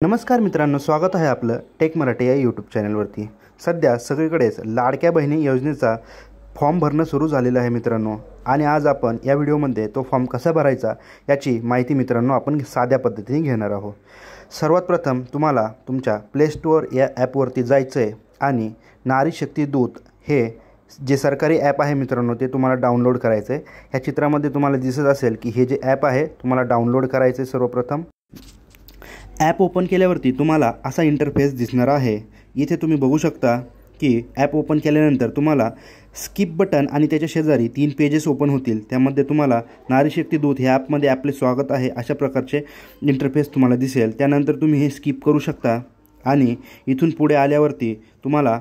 नमस्कार मित्रांनो, स्वागत आहे आपलं टेक मराठी या यूट्यूब चॅनलवरती। सध्या सगळीकडेच लाडक्या बहिणी योजनेचा फॉर्म भरणं सुरू झालेलं आहे मित्रांनो, आणि आज आपण या व्हिडिओमध्ये तो फॉर्म कसा भरायचा याची माहिती मित्रांनो आपण साध्या पद्धतीने घेणार आहोत। सर्वात प्रथम तुम्हाला तुमच्या प्ले स्टोअर या ॲपवरती जायचं आहे आणि नारी शक्ती दूत हे जे सरकारी ॲप आहे मित्रांनो ते तुम्हाला डाउनलोड करायचं आहे। ह्या चित्रामध्ये तुम्हाला दिसत असेल की हे जे ॲप आहे तुम्हाला डाउनलोड करायचं आहे। सर्वप्रथम ॲप ओपन केल्यावरती तुम्हाला असा इंटरफेस दिसणार आहे। इथे तुम्ही बघू शकता की ॲप ओपन केल्यानंतर तुम्हाला स्किप बटन आणि त्याच्या शेजारी 3 पेजेस ओपन होतील। त्यामध्ये तुम्हाला नारी शक्ती दूत ह्या ॲपमध्ये आपले स्वागत आहे अशा प्रकारचे इंटरफेस तुम्हाला दिसेल। त्यानंतर तुम्ही हे स्किप करू शकता आणि इथून पुढे आल्यावरती तुम्हाला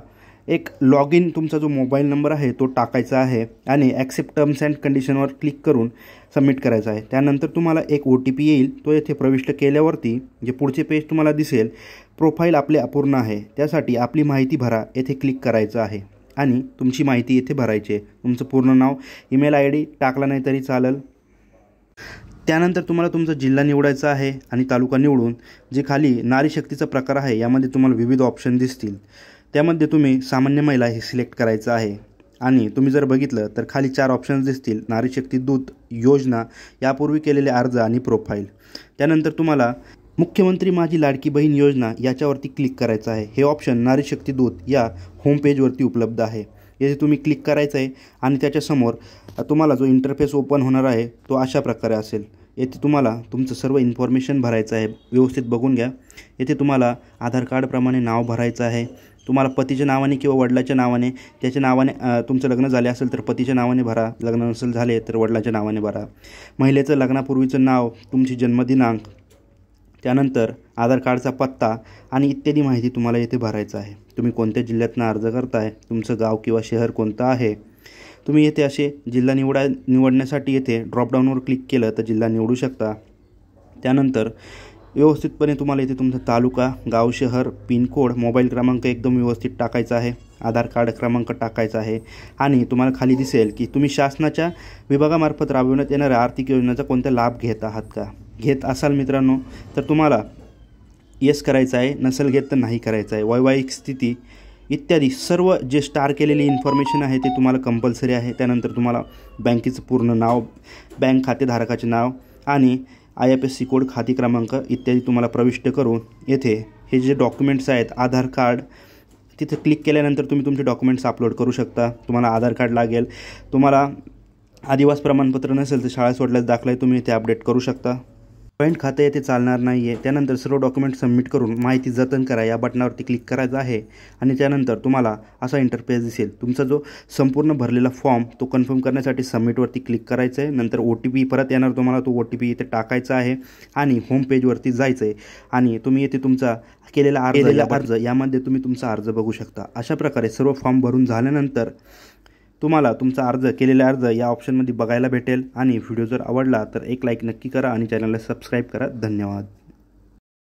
एक लॉग इन तुमचा जो मोबाईल नंबर आहे तो टाकायचा आहे आणि ॲक्सेप्ट टर्म्स अँड कंडिशनवर क्लिक करून सबमिट करायचा आहे। त्यानंतर तुम्हाला एक OTP येईल, तो येथे प्रविष्ट केल्यावरती जे पुढचे पेज तुम्हाला दिसेल, प्रोफाईल आपले अपूर्ण आहे त्यासाठी आपली माहिती भरा येथे क्लिक करायचं आहे आणि तुमची माहिती येथे भरायची आहे। तुमचं पूर्ण नाव, ईमेल ID टाकला नाही तरी चालेल। त्यानंतर तुम्हाला तुमचा जिल्हा निवडायचा आहे आणि तालुका निवडून जे खाली नारी शक्तीचा प्रकार आहे यामध्ये तुम्हाला विविध ऑप्शन दिसतील, त्यामध्ये तुम्ही सामान्य महिला हे सिलेक्ट करायचं आहे। आणि तुम्ही जर बघितलं तर खाली 4 ऑप्शन्स दिसतील, नारी शक्ती दूत योजना, यापूर्वी केलेले अर्ज आणि प्रोफाईल। त्यानंतर तुम्हाला मुख्यमंत्री माझी लाडकी बहीण योजना याच्यावरती क्लिक करायचं आहे। हे ऑप्शन नारी शक्ती दूत या होम पेजवरती उपलब्ध आहे। येथे तुम्ही क्लिक करायचं आहे आणि त्याच्यासमोर तुम्हाला जो इंटरफेस ओपन होणार आहे तो अशा प्रकारे असेल। येथे तुम्हाला तुमचं सर्व इन्फॉर्मेशन भरायचं आहे, व्यवस्थित बघून घ्या। येथे तुम्हाला आधार कार्डप्रमाणे नाव भरायचं आहे। तुम्हाला पतीच्या नावाने किंवा वडिलाच्या नावाने, त्याच्या नावाने तुमचं लग्न झाले असेल तर पतीच्या नावाने भरा, लग्न नसेल झाले तर वडिलाच्या नावाने भरा। महिलेचं लग्नापूर्वीचं नाव, तुमची जन्मदिनांक, त्यानंतर आधार कार्डचा पत्ता आणि इत्यादी माहिती तुम्हाला येथे भरायचं आहे। तुम्ही कोणत्या जिल्ह्यातून अर्ज करताय, तुमचं गाव किंवा शहर कोणतं आहे, तुम्ही येथे असे जिल्हा निवडण्यासाठी येथे ड्रॉपडाऊनवर क्लिक केलं तर जिल्हा निवडू शकता। त्यानंतर व्यवस्थितपणे तुम्हाला इथे तुमचा तालुका, गाव, शहर, पिनकोड, मोबाईल क्रमांक एकदम व्यवस्थित टाकायचा आहे, आधार कार्ड क्रमांक टाकायचा आहे आणि तुम्हाला खाली दिसेल की तुम्ही शासनाच्या विभागामार्फत राबविण्यात येणाऱ्या आर्थिक योजनेचा कोणता लाभ घेत आहात का। घेत असाल मित्रांनो तर तुम्हाला येस करायचं आहे, नसेल घेत तर नाही करायचं आहे। वैवाहिक स्थिती इत्यादी सर्व जे स्टार केलेली इन्फॉर्मेशन आहे ते तुम्हाला कंपल्सरी आहे। त्यानंतर तुम्हाला बँकेचं पूर्ण नाव, बँक खातेधारकाचे नाव आणि IFSC कोड, खाते क्रमांक इत्यादी तुम्हाला प्रविष्ट करून येथे हे जे डॉक्युमेंट्स आहेत, आधार कार्ड, तिथे क्लिक केल्यानंतर तुम्ही तुमचे डॉक्युमेंट्स अपलोड करू शकता। तुम्हाला आधार कार्ड लागेल, तुम्हाला आदिवासी प्रमाणपत्र नसेल तर शाळा सोडल्यास दाखला तुम्ही इथे अपडेट करू शकता। जॉईंट खाते येथे चालणार नाही आहे। त्यानंतर सर्व डॉक्युमेंट सबमिट करून माहिती जतन करा या बटनावरती क्लिक करायचं आहे आणि त्यानंतर तुम्हाला असा इंटरफेस दिसेल। तुमचा जो संपूर्ण भरलेला फॉर्म तो कन्फर्म करण्यासाठी सबमिटवरती क्लिक करायचं आहे। नंतर OTP परत येणार, तुम्हाला तो OTP इथे टाकायचा आहे आणि होम पेजवरती जायचं आहे आणि तुम्ही येथे तुमचा केलेला अर्ज यामध्ये तुम्ही तुमचा अर्ज बघू शकता। अशा प्रकारे सर्व फॉर्म भरून झाल्यानंतर तुम्हाला तुमचा केलेला अर्ज या ऑप्शनमध्ये बघायला भेटेल। आणि व्हिडिओ जर आवडला तर एक लाईक नक्की करा आणि चॅनलला सबस्क्राईब करा। धन्यवाद।